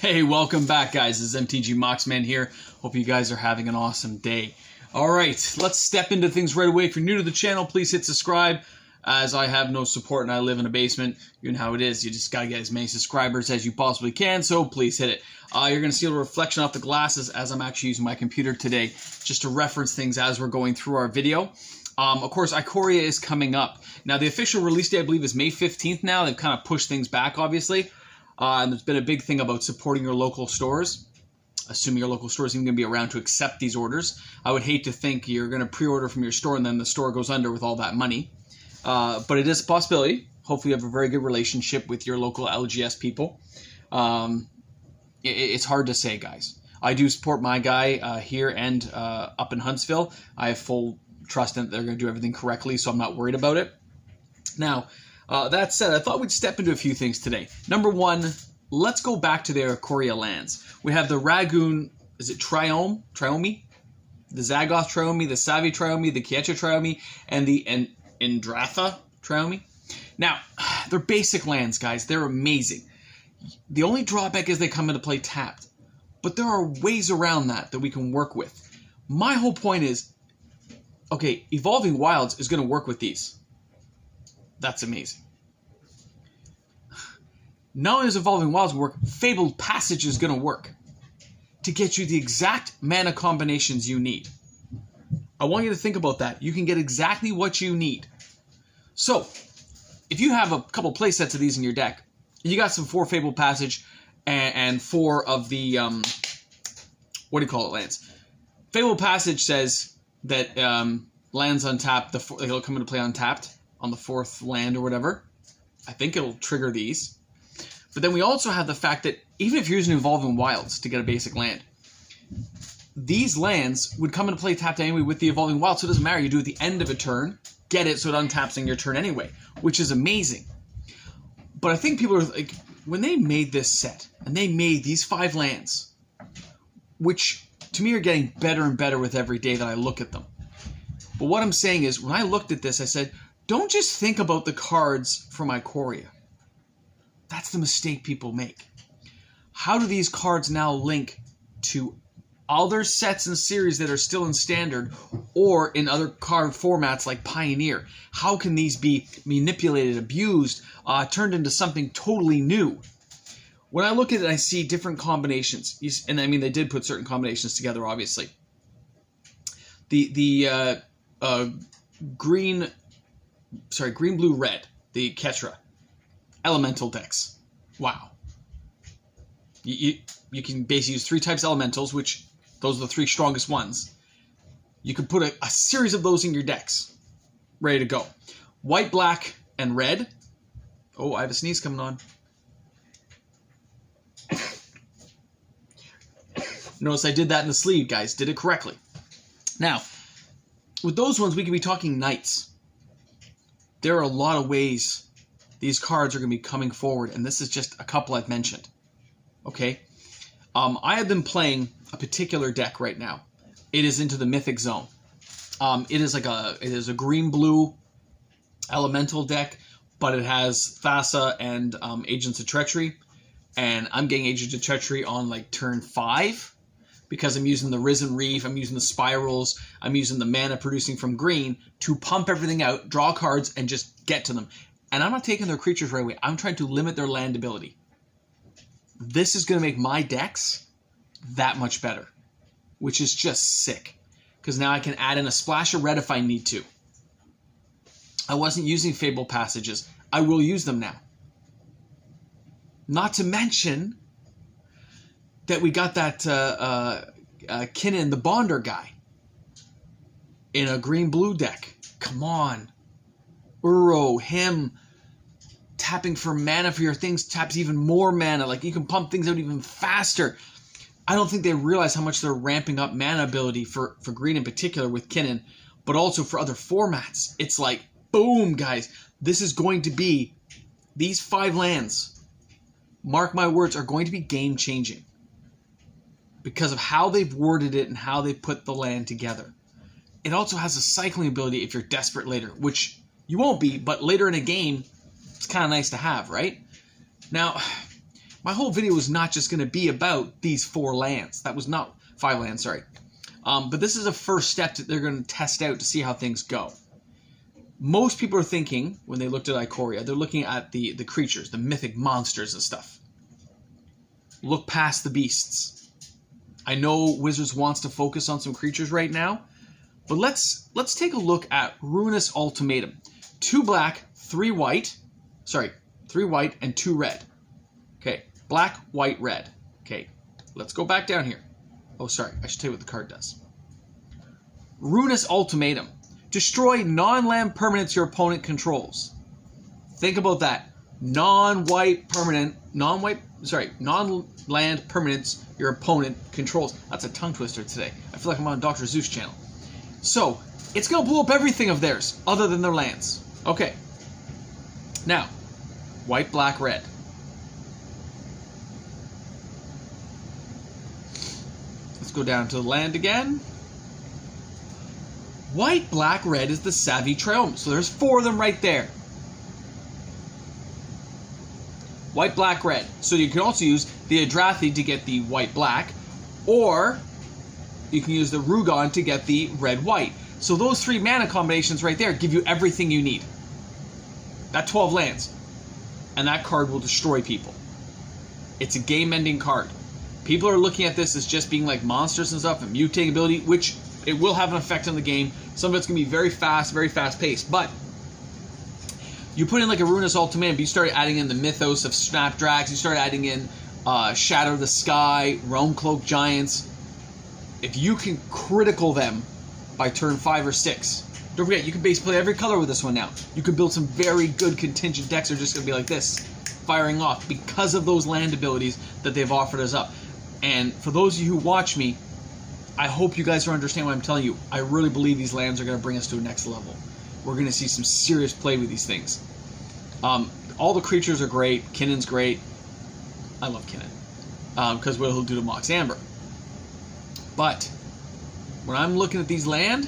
Hey, welcome back, guys. This is MTG Moxman here. Hope you guys are having an awesome day. All right, let's step into things right away. If you're new to the channel, please hit subscribe. As I have no support and I live in a basement, you know how it is. You just got to get as many subscribers as you possibly can, so please hit it. You're going to see a reflection off the glasses as I'm actually using my computer today, just to reference things as we're going through our video. Of course, Ikoria is coming up. Now, the official release date, I believe, is May 15th now. They've kind of pushed things back, obviously. And there's been a big thing about supporting your local stores, assuming your local store is even going to be around to accept these orders. I would hate to think you're going to pre-order from your store and then the store goes under with all that money. But it is a possibility. Hopefully you have a very good relationship with your local LGS people. It's hard to say, guys. I do support my guy here and up in Huntsville. I have full trust in that they're going to do everything correctly, so I'm not worried about it. Now, that said, I thought we'd step into a few things today. Number one, let's go back to their Ikoria lands. We have the Ragoon, is it Triomi? The Zagoth Triomi, the Savi Triomi, the Kiecha Triomi, and the Endratha Triomi. Now, they're basic lands, guys. They're amazing. The only drawback is they come into play tapped. But there are ways around that we can work with. My whole point is, okay, Evolving Wilds is going to work with these. That's amazing. Not only does Evolving Wilds work, Fabled Passage is going to work to get you the exact mana combinations you need. I want you to think about that. You can get exactly what you need. So, if you have a couple play sets of these in your deck, you got some 4 Fabled Passage and 4 of the, what do you call it, lands? Fabled Passage says that lands untapped, it'll come into play untapped on the 4th land or whatever. I think it'll trigger these. But then we also have the fact that even if you're using Evolving Wilds to get a basic land, these lands would come into play tapped anyway with the Evolving Wilds, so it doesn't matter. You do it at the end of a turn, get it, so it untaps in your turn anyway, which is amazing. But I think people are like, when they made this set, and they made these 5 lands, which to me are getting better and better with every day that I look at them. But what I'm saying is, when I looked at this, I said, don't just think about the cards from Ikoria. That's the mistake people make. How do these cards now link to other sets and series that are still in Standard or in other card formats like Pioneer? How can these be manipulated, abused, turned into something totally new? When I look at it, I see different combinations. And I mean, they did put certain combinations together, obviously. The green, blue, red, the Ketra. Elemental decks. Wow. You can basically use 3 types of elementals, which those are the 3 strongest ones. You can put a series of those in your decks. Ready to go. White, black, and red. Oh, I have a sneeze coming on. Notice I did that in the sleeve, guys. Did it correctly. Now, with those ones, we could be talking knights. There are a lot of ways these cards are going to be coming forward, and this is just a couple I've mentioned. Okay? I have been playing a particular deck right now. It is into the Mythic Zone. It is a green-blue elemental deck, but it has Thassa and Agents of Treachery, and I'm getting Agents of Treachery on like turn 5 because I'm using the Risen Reef, I'm using the Spirals, I'm using the mana producing from green to pump everything out, draw cards, and just get to them. And I'm not taking their creatures right away. I'm trying to limit their land ability. This is going to make my decks that much better, which is just sick. Because now I can add in a splash of red if I need to. I wasn't using Fabled Passages. I will use them now. Not to mention that we got that Kinnan, the Bonder guy, in a green-blue deck. Come on. Uro, him, tapping for mana for your things taps even more mana. Like, you can pump things out even faster. I don't think they realize how much they're ramping up mana ability for green in particular with Kinnan, but also for other formats. It's like, boom, guys. This is going to be, these 5 lands, mark my words, are going to be game-changing because of how they've worded it and how they put the land together. It also has a cycling ability if you're desperate later, which you won't be, but later in a game, it's kind of nice to have, right? Now, my whole video was not just going to be about these 4 lands. That was not 5 lands, sorry. But this is a first step that they're going to test out to see how things go. Most people are thinking, when they looked at Ikoria, they're looking at the creatures, the mythic monsters and stuff. Look past the beasts. I know Wizards wants to focus on some creatures right now, but let's take a look at Ruinous Ultimatum. 2 black, 3 white. Sorry, 3 white and 2 red. Okay, black, white, red. Okay, let's go back down here. Oh, sorry, I should tell you what the card does. Ruinous Ultimatum. Destroy non-land permanents your opponent controls. Think about that. Non-white permanent, non-land permanents your opponent controls. That's a tongue twister today. I feel like I'm on Dr. Zeus channel. So, it's going to blow up everything of theirs, other than their lands. Okay. Now, white, black, red. Let's go down to the land again. White, black, red is the Savvy Triome. So there's 4 of them right there. White, black, red. So you can also use the Adrathi to get the white, black. Or you can use the Rugon to get the red, white. So those 3 mana combinations right there give you everything you need. That 12 lands. And that card will destroy people. It's a game-ending card. People are looking at this as just being like monsters and stuff and mutating ability, which it will have an effect on the game. Some of it's going to be very fast-paced. But you put in like a Ruinous Ultimatum, you start adding in the Mythos of Snapdrags, you start adding in Shadow the Sky, Realm Cloak Giants. If you can critical them by turn 5 or 6, don't forget, you can base play every color with this one now. You can build some very good contingent decks that are just going to be like this, firing off, because of those land abilities that they've offered us up. And for those of you who watch me, I hope you guys understand what I'm telling you. I really believe these lands are going to bring us to a next level. We're going to see some serious play with these things. All the creatures are great. Kinnon's great. I love Kinnon. Because what he'll do to Mox Amber. But when I'm looking at these land,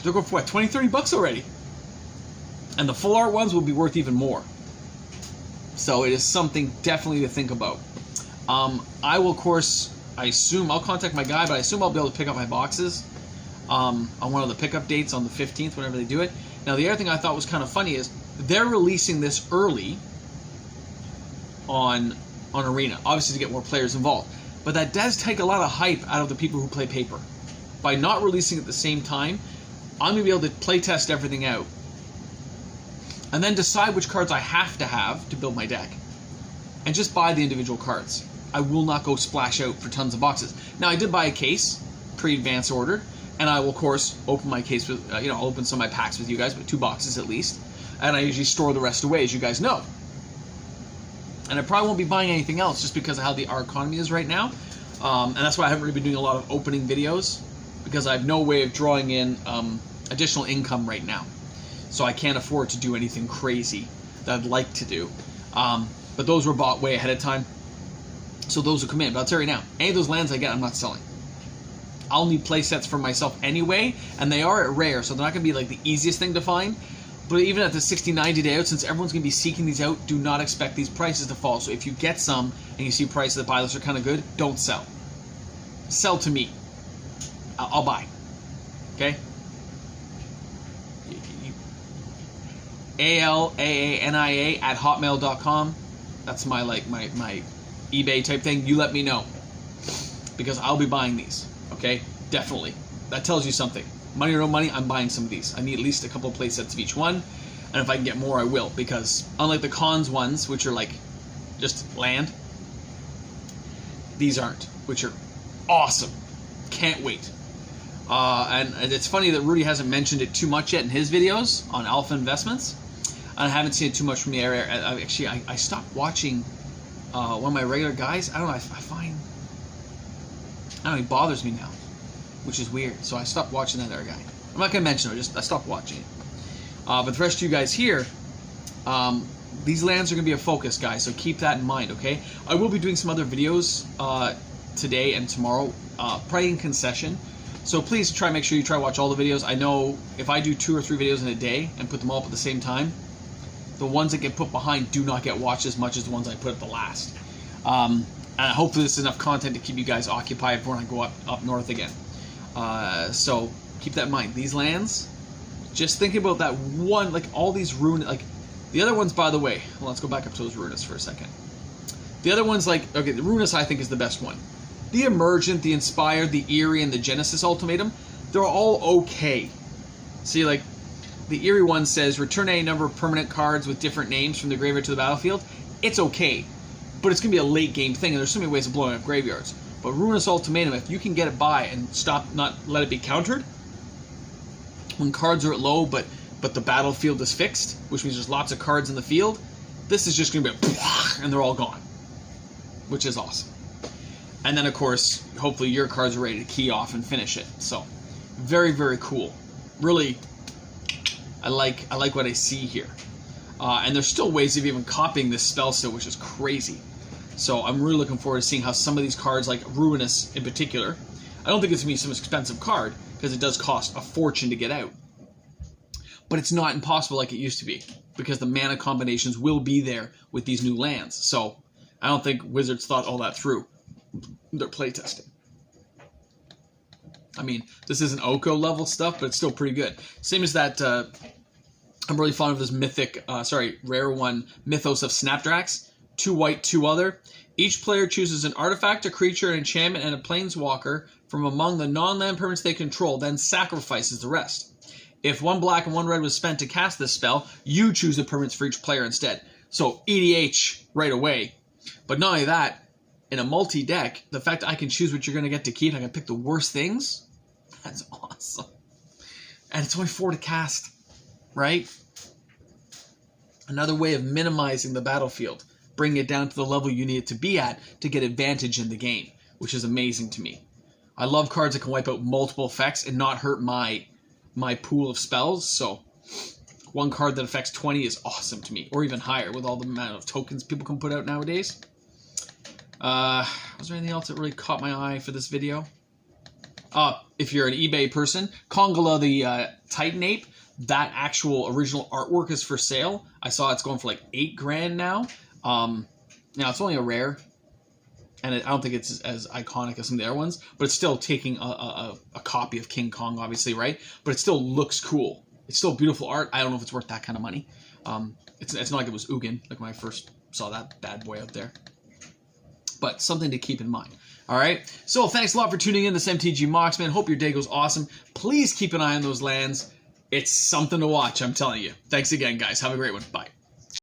they're going for what, 20, 30 bucks already. And the full art ones will be worth even more. So it is something definitely to think about. I will, of course, I assume, I'll contact my guy, but I assume I'll be able to pick up my boxes on one of the pickup dates on the 15th, whenever they do it. Now, the other thing I thought was kind of funny is they're releasing this early on Arena, obviously to get more players involved. But that does take a lot of hype out of the people who play Paper. By not releasing it at the same time, I'm going to be able to play test everything out and then decide which cards I have to build my deck, and just buy the individual cards. I will not go splash out for tons of boxes. Now, I did buy a case, pre-advance ordered, and I will, of course, open my case with, I'll open some of my packs with you guys, but 2 boxes at least, and I usually store the rest away, as you guys know. And I probably won't be buying anything else just because of how our economy is right now, and that's why I haven't really been doing a lot of opening videos, because I have no way of drawing in additional income right now. So I can't afford to do anything crazy that I'd like to do. But those were bought way ahead of time. So those will come in. But I'll tell you now, any of those lands I get, I'm not selling. I'll need play sets for myself anyway, and they are at rare, so they're not going to be like the easiest thing to find. But even at the 60, 90 day out, since everyone's going to be seeking these out, do not expect these prices to fall. So if you get some and you see prices that buy lists are kind of good, don't sell. Sell to me. I'll buy. Okay? ALAANIA@hotmail.com. That's my my eBay type thing. You let me know, because I'll be buying these. Okay, definitely. That tells you something. Money or no money, I'm buying some of these. I need at least a couple of play sets of each one, and if I can get more, I will. Because unlike the cons ones, which are like just land, these aren't, which are awesome. Can't wait. And it's funny that Rudy hasn't mentioned it too much yet in his videos on Alpha Investments. I haven't seen it too much from the area. Actually, I stopped watching one of my regular guys. I don't know, I find, he bothers me now, which is weird. So I stopped watching that other guy. I'm not going to mention it, I stopped watching it. But the rest of you guys here, these lands are going to be a focus, guys, so keep that in mind, okay? I will be doing some other videos today and tomorrow, probably in concession. So please make sure you try to watch all the videos. I know if I do 2 or 3 videos in a day and put them all up at the same time, the ones that get put behind do not get watched as much as the ones I put at the last. And hopefully this is enough content to keep you guys occupied when I go up north again. So keep that in mind. These lands, just think about that one, like all these rune, like the other ones, by the way, well, let's go back up to those Ruinous for a second. The other ones, like, okay, the Ruinous I think is the best one. The Emergent, the Inspired, the Eerie, and the Genesis Ultimatum, they're all okay. See, like, the Eerie one says, return a number of permanent cards with different names from the graveyard to the battlefield. It's okay, but it's going to be a late game thing, and there's so many ways of blowing up graveyards. But Ruinous Ultimatum, if you can get it by and not let it be countered, when cards are at low, but the battlefield is fixed, which means there's lots of cards in the field, this is just going to be and they're all gone, which is awesome. And then, of course, hopefully your cards are ready to key off and finish it. So, very, very cool. Really, I like what I see here. And there's still ways of even copying this spell still, which is crazy. So I'm really looking forward to seeing how some of these cards, like Ruinous in particular, I don't think it's going to be some expensive card, because it does cost a fortune to get out. But it's not impossible like it used to be, because the mana combinations will be there with these new lands. So I don't think Wizards thought all that through. They're playtesting. I mean, this isn't Oko level stuff, but it's still pretty good. Same as that, I'm really fond of this rare one, Mythos of Snapdrax. 2 white, 2 other. Each player chooses an artifact, a creature, an enchantment, and a planeswalker from among the non-land permanents they control, then sacrifices the rest. If 1 black and 1 red was spent to cast this spell, you choose the permanents for each player instead. So EDH right away. But not only that, in a multi-deck, the fact that I can choose what you're going to get to keep, I can pick the worst things, that's awesome. And it's only 4 to cast, right? Another way of minimizing the battlefield, bringing it down to the level you need it to be at to get advantage in the game, which is amazing to me. I love cards that can wipe out multiple effects and not hurt my pool of spells, so 1 card that affects 20 is awesome to me, or even higher with all the amount of tokens people can put out nowadays. Was there anything else that really caught my eye for this video? If you're an eBay person, Kongala the Titan Ape, that actual original artwork is for sale. I saw it's going for like $8 grand now. Now it's only a rare, and I don't think it's as iconic as some of the other ones, but it's still taking a copy of King Kong, obviously, right? But it still looks cool. It's still beautiful art. I don't know if it's worth that kind of money. It's not like it was Ugin, like when I first saw that bad boy out there. But something to keep in mind. All right? So thanks a lot for tuning in to this MTG Mox, man. Hope your day goes awesome. Please keep an eye on those lands. It's something to watch, I'm telling you. Thanks again, guys. Have a great one. Bye.